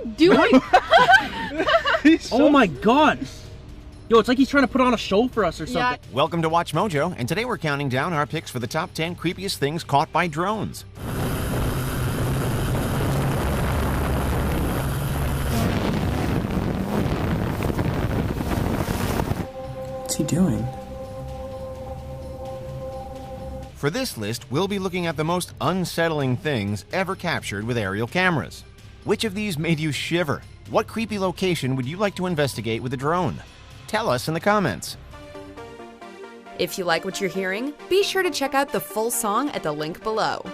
he doing? Oh my god! Yo, it's like he's trying to put on a show for us or something. Yeah. Welcome to Watch Mojo, and today we're counting down our picks for the top 10 creepiest things caught by drones. What's he doing? For this list, we'll be looking at the most unsettling things ever captured with aerial cameras. Which of these made you shiver? What creepy location would you like to investigate with a drone? Tell us in the comments. If you like what you're hearing, be sure to check out the full song at the link below.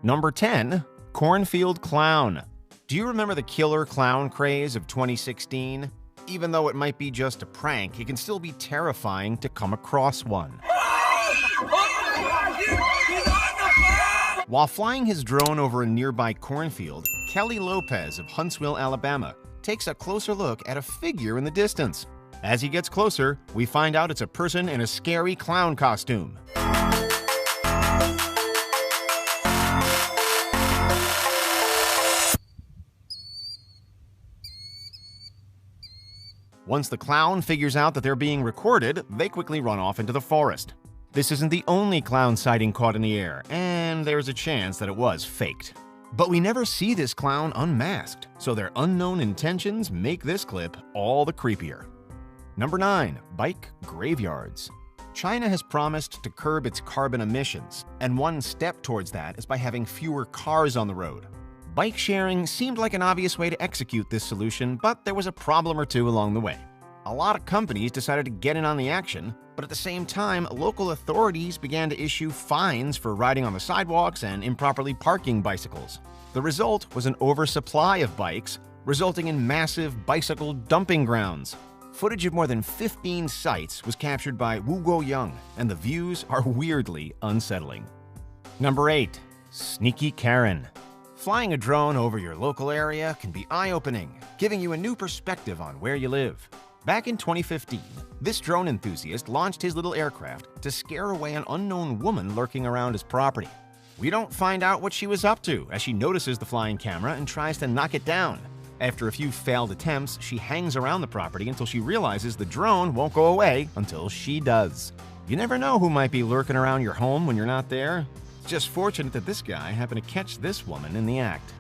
Number 10, Cornfield Clown. Do you remember the killer clown craze of 2016? Even though it might be just a prank, it can still be terrifying to come across one. While flying his drone over a nearby cornfield, Kelly Lopez of Huntsville, Alabama, takes a closer look at a figure in the distance. As he gets closer, we find out it's a person in a scary clown costume. Once the clown figures out that they're being recorded, they quickly run off into the forest. This isn't the only clown sighting caught in the air, and there's a chance that it was faked. But we never see this clown unmasked, so their unknown intentions make this clip all the creepier. Number 9, bike graveyards. China has promised to curb its carbon emissions, and one step towards that is by having fewer cars on the road. Bike sharing seemed like an obvious way to execute this solution, but there was a problem or two along the way. A lot of companies decided to get in on the action, but at the same time, local authorities began to issue fines for riding on the sidewalks and improperly parking bicycles. The result was an oversupply of bikes, resulting in massive bicycle dumping grounds. Footage of more than 15 sites was captured by Wu Guoyang, and the views are weirdly unsettling. Number 8, Sneaky Karen. Flying a drone over your local area can be eye-opening, giving you a new perspective on where you live. Back in 2015, this drone enthusiast launched his little aircraft to scare away an unknown woman lurking around his property. We don't find out what she was up to as she notices the flying camera and tries to knock it down. After a few failed attempts, she hangs around the property until she realizes the drone won't go away until she does. You never know who might be lurking around your home when you're not there. It's just fortunate that this guy happened to catch this woman in the act.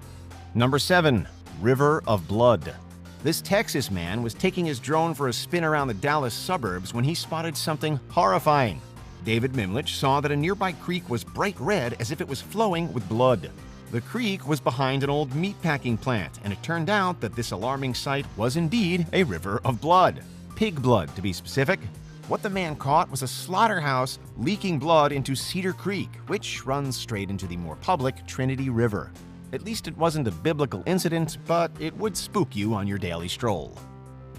Number 7, River of Blood. This Texas man was taking his drone for a spin around the Dallas suburbs when he spotted something horrifying. David Mimlich saw that a nearby creek was bright red as if it was flowing with blood. The creek was behind an old meatpacking plant, and it turned out that this alarming sight was indeed a river of blood. Pig blood, to be specific. What the man caught was a slaughterhouse leaking blood into Cedar Creek, which runs straight into the more public Trinity River. At least it wasn't a biblical incident, but it would spook you on your daily stroll.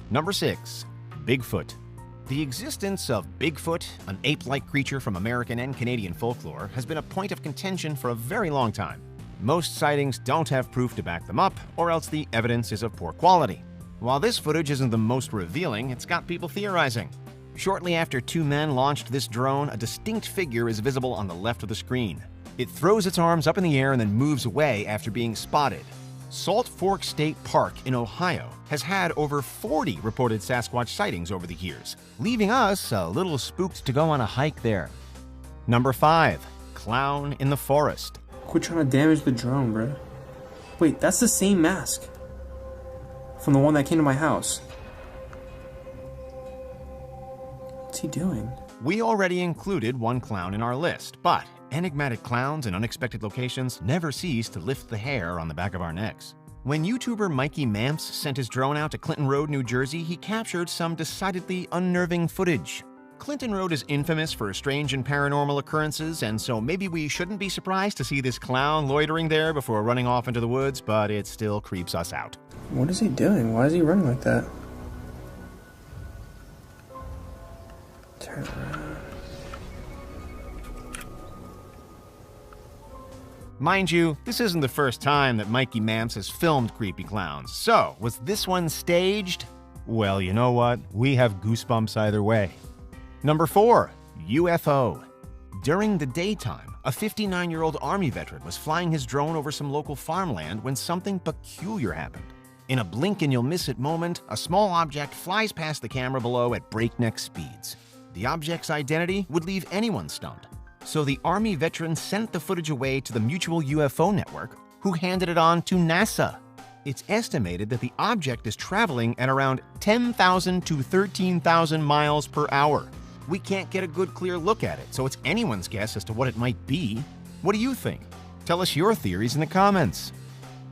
Number 6, Bigfoot. The existence of Bigfoot, an ape-like creature from American and Canadian folklore, has been a point of contention for a very long time. Most sightings don't have proof to back them up, or else the evidence is of poor quality. While this footage isn't the most revealing, it's got people theorizing. Shortly after two men launched this drone, a distinct figure is visible on the left of the screen. It throws its arms up in the air and then moves away after being spotted. Salt Fork State Park in Ohio has had over 40 reported Sasquatch sightings over the years, leaving us a little spooked to go on a hike there. Number 5, Clown in the Forest. Quit trying to damage the drone, bro. Wait, that's the same mask from the one that came to my house. What's he doing? We already included one clown in our list, but enigmatic clowns in unexpected locations never cease to lift the hair on the back of our necks. When YouTuber Mikey Mamps sent his drone out to Clinton Road, New Jersey, he captured some decidedly unnerving footage. Clinton Road is infamous for strange and paranormal occurrences, and so maybe we shouldn't be surprised to see this clown loitering there before running off into the woods, but it still creeps us out. What is he doing? Why is he running like that? Turn around. Mind you, this isn't the first time that Mikey Mamps has filmed creepy clowns, so was this one staged? Well, you know what? We have goosebumps either way. Number 4. UFO. During the daytime, a 59-year-old Army veteran was flying his drone over some local farmland when something peculiar happened. In a blink-and-you'll-miss-it moment, a small object flies past the camera below at breakneck speeds. The object's identity would leave anyone stunned. So the Army veteran sent the footage away to the Mutual UFO Network, who handed it on to NASA. It's estimated that the object is traveling at around 10,000 to 13,000 miles per hour. We can't get a good clear look at it, so it's anyone's guess as to what it might be. What do you think? Tell us your theories in the comments.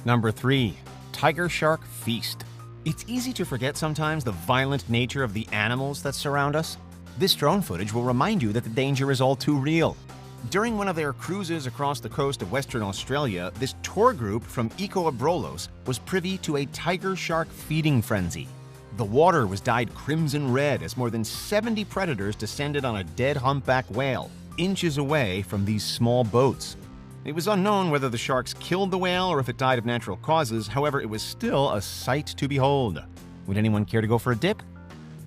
Number 3. Tiger Shark Feast. It's easy to forget sometimes the violent nature of the animals that surround us. This drone footage will remind you that the danger is all too real. During one of their cruises across the coast of Western Australia, this tour group from Eco Abrolhos was privy to a tiger shark feeding frenzy. The water was dyed crimson red as more than 70 predators descended on a dead humpback whale, inches away from these small boats. It was unknown whether the sharks killed the whale or if it died of natural causes, however, it was still a sight to behold. Would anyone care to go for a dip?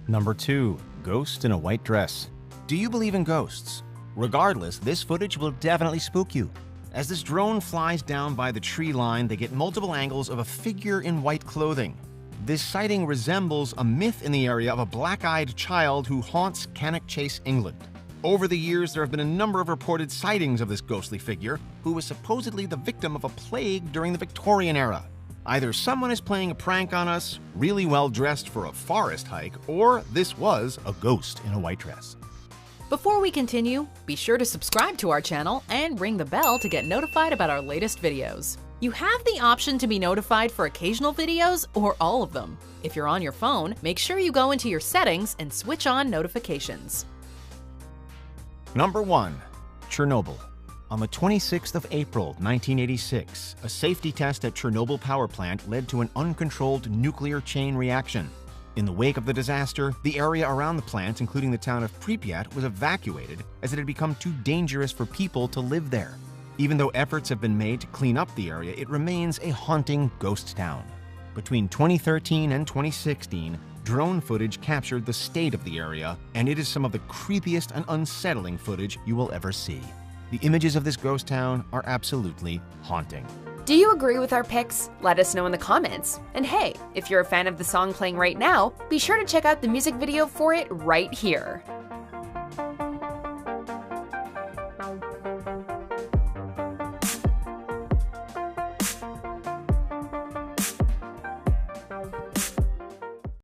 Number 2. Ghost in a white dress. Do you believe in ghosts? Regardless, this footage will definitely spook you. As this drone flies down by the tree line, they get multiple angles of a figure in white clothing. This sighting resembles a myth in the area of a black-eyed child who haunts Cannock Chase, England. Over the years, there have been a number of reported sightings of this ghostly figure, who was supposedly the victim of a plague during the Victorian era. Either someone is playing a prank on us, really well dressed for a forest hike, or this was a ghost in a white dress. Before we continue, be sure to subscribe to our channel and ring the bell to get notified about our latest videos. You have the option to be notified for occasional videos or all of them. If you're on your phone, make sure you go into your settings and switch on notifications. Number 1. Chernobyl. On the 26th of April, 1986, a safety test at Chernobyl power plant led to an uncontrolled nuclear chain reaction. In the wake of the disaster, the area around the plant, including the town of Pripyat, was evacuated as it had become too dangerous for people to live there. Even though efforts have been made to clean up the area, it remains a haunting ghost town. Between 2013 and 2016, drone footage captured the state of the area, and it is some of the creepiest and unsettling footage you will ever see. The images of this ghost town are absolutely haunting. Do you agree with our picks? Let us know in the comments. And hey, if you're a fan of the song playing right now, be sure to check out the music video for it right here.